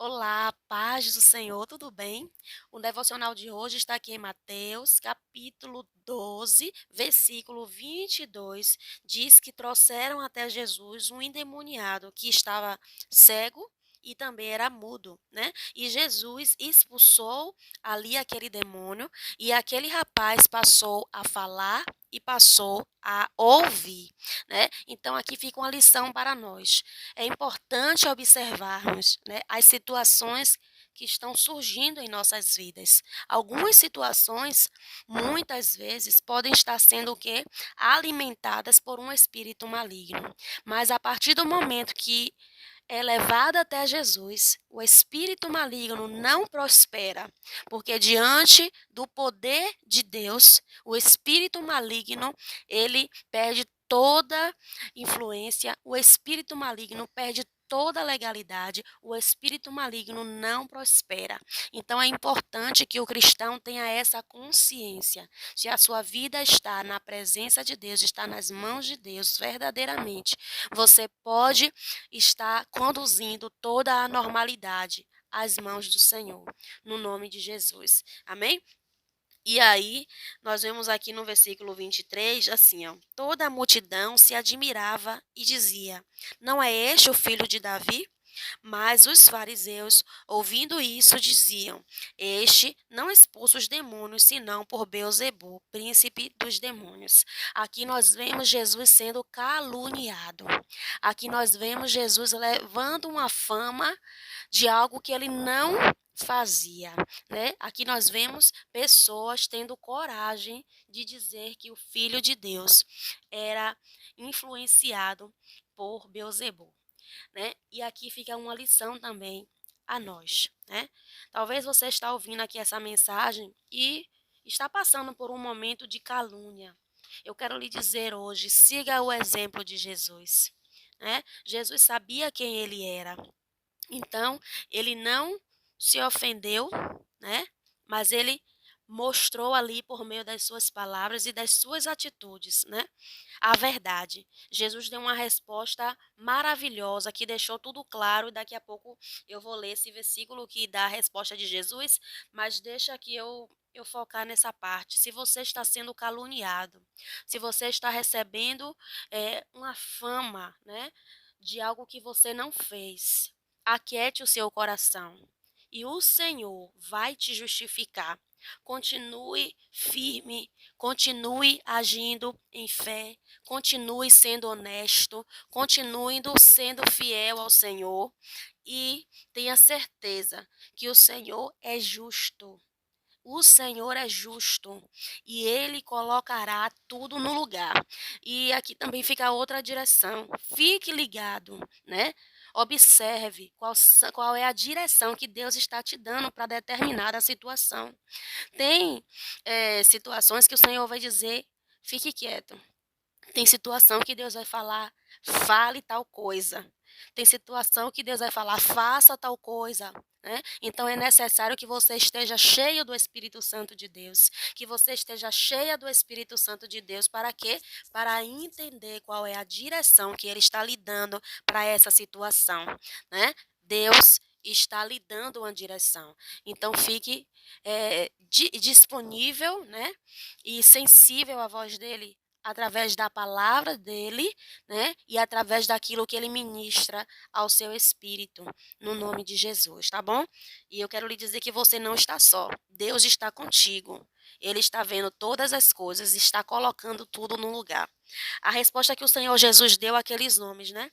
Olá, paz do Senhor, tudo bem? O devocional de hoje está aqui em Mateus, capítulo 12, versículo 22. Diz que trouxeram até Jesus um endemoniado que estava cego e também era mudo, né? E Jesus expulsou ali aquele demônio e aquele rapaz passou a falar e passou a ouvir, né? Então aqui fica uma lição para nós. É importante observarmos, né, as situações que estão surgindo em nossas vidas. Algumas situações, muitas vezes, podem estar sendo o quê? Alimentadas por um espírito maligno. Mas a partir do momento que é levada até Jesus, o espírito maligno não prospera, porque diante do poder de Deus, o espírito maligno, ele perde toda influência, o espírito maligno perde toda legalidade, o espírito maligno não prospera. Então é importante que o cristão tenha essa consciência. Se a sua vida está na presença de Deus, está nas mãos de Deus verdadeiramente, você pode está conduzindo toda a normalidade às mãos do Senhor, no nome de Jesus. Amém? E aí, nós vemos aqui no versículo 23, assim, ó: toda a multidão se admirava e dizia: Não é este o filho de Davi? Mas os fariseus, ouvindo isso, diziam: Este não expulsa os demônios, senão por Beelzebul, príncipe dos demônios. Aqui nós vemos Jesus sendo caluniado. Aqui nós vemos Jesus levando uma fama de algo que ele não fazia, né? Aqui nós vemos pessoas tendo coragem de dizer que o Filho de Deus era influenciado por Beelzebul, né? E aqui fica uma lição também a nós, né? Talvez você está ouvindo aqui essa mensagem e está passando por um momento de calúnia. Eu quero lhe dizer hoje, siga o exemplo de Jesus, né? Jesus sabia quem ele era. Então, ele não se ofendeu, né? Mas ele mostrou ali por meio das suas palavras e das suas atitudes, né? A verdade. Jesus deu uma resposta maravilhosa que deixou tudo claro e daqui a pouco eu vou ler esse versículo que dá a resposta de Jesus, mas deixa que eu focar nessa parte. Se você está sendo caluniado, se você está recebendo uma fama, né, de algo que você não fez, aquiete o seu coração e o Senhor vai te justificar. Continue firme, continue agindo em fé, continue sendo honesto, continue sendo fiel ao Senhor e tenha certeza que o Senhor é justo. O Senhor é justo e ele colocará tudo no lugar. E aqui também fica outra direção. Fique ligado, né? Observe qual é a direção que Deus está te dando para determinada situação. Tem situações que o Senhor vai dizer: fique quieto. Tem situação que Deus vai falar: fale tal coisa. Tem situação que Deus vai falar: faça tal coisa. Né? Então é necessário que você esteja cheio do Espírito Santo de Deus, que você esteja cheia do Espírito Santo de Deus, para quê? Para entender qual é a direção que Ele está lhe dando para essa situação, né? Deus está lhe dando uma direção. Então fique disponível, né? E sensível à voz dele através da palavra dele, né? E através daquilo que ele ministra ao seu espírito, no nome de Jesus, tá bom? E eu quero lhe dizer que você não está só. Deus está contigo. Ele está vendo todas as coisas, está colocando tudo no lugar. A resposta que o Senhor Jesus deu àqueles homens, né?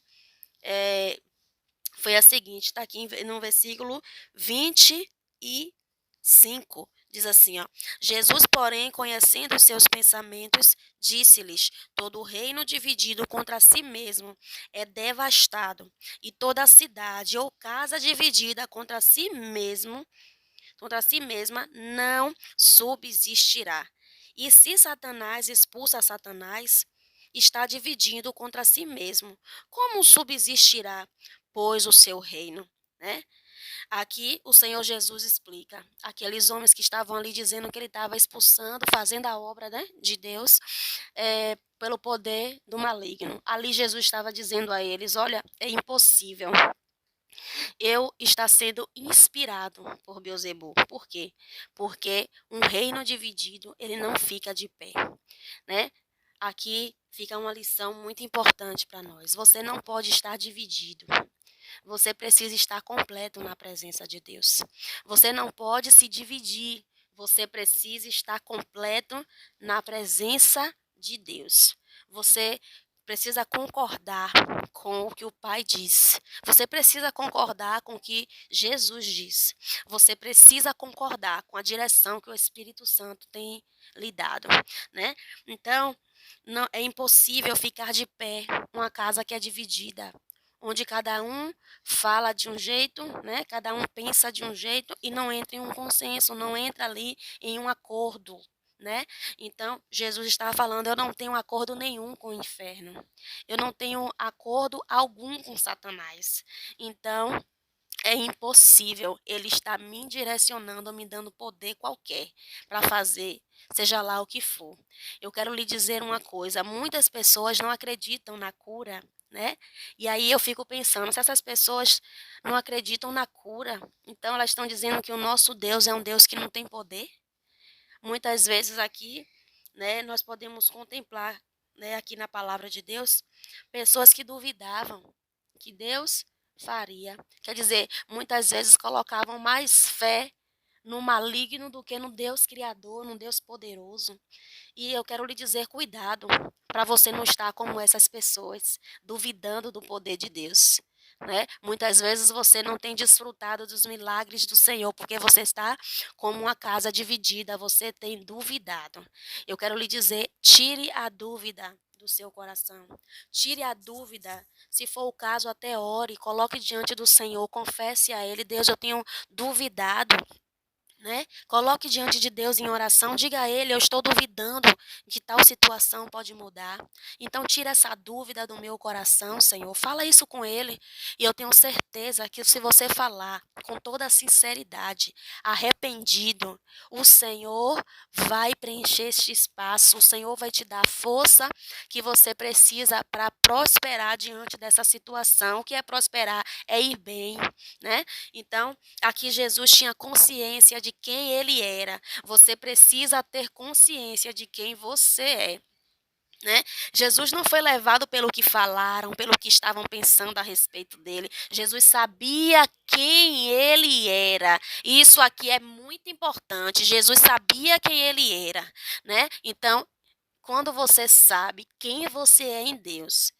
Foi a seguinte, está aqui no versículo 25. Diz assim, ó: Jesus, porém, conhecendo os seus pensamentos, disse-lhes: todo reino dividido contra si mesmo é devastado, e toda cidade ou casa dividida contra si mesma, não subsistirá. E se Satanás expulsa Satanás, está dividindo contra si mesmo. Como subsistirá, pois, o seu reino? Né? Aqui o Senhor Jesus explica aqueles homens que estavam ali dizendo que ele estava expulsando, fazendo a obra, né, de Deus, pelo poder do maligno. Ali Jesus estava dizendo a eles: olha, é impossível. eu está sendo inspirado por Beelzebub. Por quê? Porque um reino dividido, ele não fica de pé, né? Aqui fica uma lição muito importante para nós. Você não pode estar dividido. Você precisa estar completo na presença de Deus. Você não pode se dividir. Você precisa estar completo na presença de Deus. Você precisa concordar com o que o Pai diz. Você precisa concordar com o que Jesus diz. Você precisa concordar com a direção que o Espírito Santo tem lhe dado, né? Então, não é impossível ficar de pé uma casa que é dividida, onde cada um fala de um jeito, né? Cada um pensa de um jeito e não entra em um consenso, não entra ali em um acordo, né? Então, Jesus estava falando, eu não tenho acordo nenhum com o inferno. Eu não tenho acordo algum com Satanás. Então, é impossível ele estar me direcionando, me dando poder qualquer para fazer, seja lá o que for. Eu quero lhe dizer uma coisa: muitas pessoas não acreditam na cura, né? E aí eu fico pensando, se essas pessoas não acreditam na cura, então elas estão dizendo que o nosso Deus é um Deus que não tem poder? Muitas vezes aqui, né, nós podemos contemplar, né, aqui na palavra de Deus, pessoas que duvidavam que Deus faria. Quer dizer, muitas vezes colocavam mais fé no maligno do que no Deus criador, no Deus poderoso. E eu quero lhe dizer, cuidado, para você não estar como essas pessoas, duvidando do poder de Deus. Né? Muitas vezes você não tem desfrutado dos milagres do Senhor, porque você está como uma casa dividida, você tem duvidado. Eu quero lhe dizer, tire a dúvida do seu coração. Tire a dúvida. Se for o caso, até ore, coloque diante do Senhor, confesse a Ele, Deus, eu tenho duvidado. Né? Coloque diante de Deus em oração, diga a Ele, eu estou duvidando que tal situação pode mudar. Então tira essa dúvida do meu coração, Senhor. Fala isso com Ele. E eu tenho certeza que se você falar com toda a sinceridade, arrependido, o Senhor vai preencher este espaço. O Senhor vai te dar a força que você precisa para prosperar diante dessa situação. O que é prosperar? É ir bem, né? Então, aqui Jesus tinha consciência de quem ele era. Você precisa ter consciência de quem você é. Né? Jesus não foi levado pelo que falaram, pelo que estavam pensando a respeito dele. Jesus sabia quem ele era. Isso aqui é muito importante. Jesus sabia quem ele era, né? Então, quando você sabe quem você é em Deus,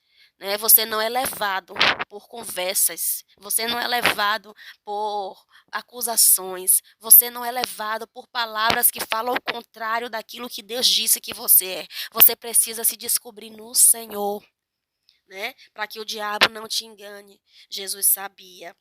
né, você não é levado por conversas, você não é levado por acusações, você não é levado por palavras que falam o contrário daquilo que Deus disse que você é. Você precisa se descobrir no Senhor, né, para que o diabo não te engane. Jesus sabia.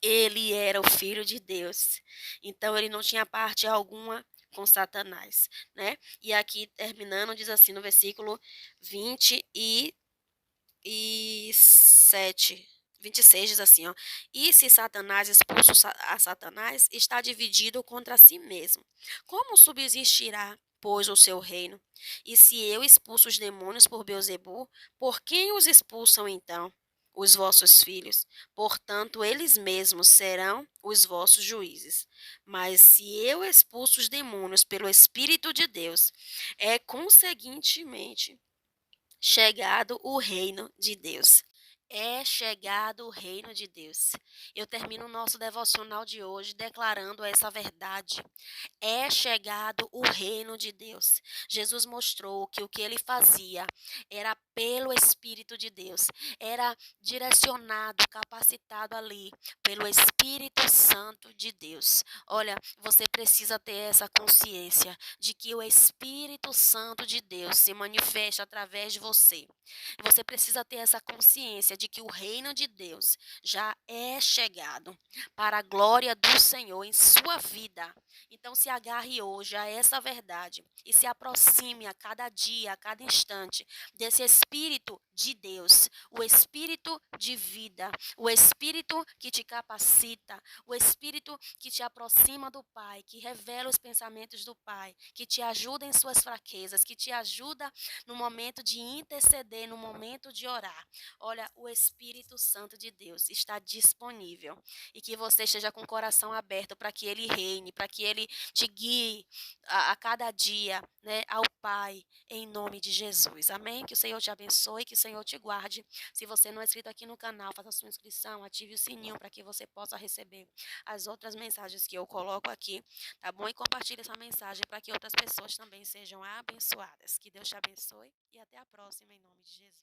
Ele era o filho de Deus. Então ele não tinha parte alguma com Satanás, né? E aqui terminando diz assim no versículo 27, 26 diz assim, ó: E se Satanás expulsa a Satanás, está dividido contra si mesmo. Como subsistirá, pois, o seu reino? E se eu expulso os demônios por Beelzebub, por quem os expulsam então? Os vossos filhos. Portanto, eles mesmos serão os vossos juízes. Mas se eu expulso os demônios pelo Espírito de Deus, é conseguintemente chegado o reino de Deus. É chegado o reino de Deus. Eu termino o nosso devocional de hoje declarando essa verdade. É chegado o reino de Deus. Jesus mostrou que o que ele fazia era pelo Espírito de Deus, era direcionado, capacitado ali pelo Espírito Santo de Deus. Olha, você precisa ter essa consciência de que o Espírito Santo de Deus se manifesta através de você. Você precisa ter essa consciência de que o reino de Deus já é chegado para a glória do Senhor em sua vida. Então se agarre hoje a essa verdade e se aproxime a cada dia, a cada instante desse Espírito de Deus, o Espírito de vida, o Espírito que te capacita, o Espírito que te aproxima do Pai, Pai, que revela os pensamentos do Pai, que te ajuda em suas fraquezas, que te ajuda no momento de interceder, no momento de orar. Olha, o Espírito Santo de Deus está disponível e que você esteja com o coração aberto para que ele reine, para que ele te guie a cada dia, né, ao Pai, em nome de Jesus. Amém? Que o Senhor te abençoe, que o Senhor te guarde. Se você não é inscrito aqui no canal, faça sua inscrição, ative o sininho para que você possa receber as outras mensagens que eu coloco aqui, tá bom? E compartilhe essa mensagem para que outras pessoas também sejam abençoadas. Que Deus te abençoe e até a próxima, em nome de Jesus.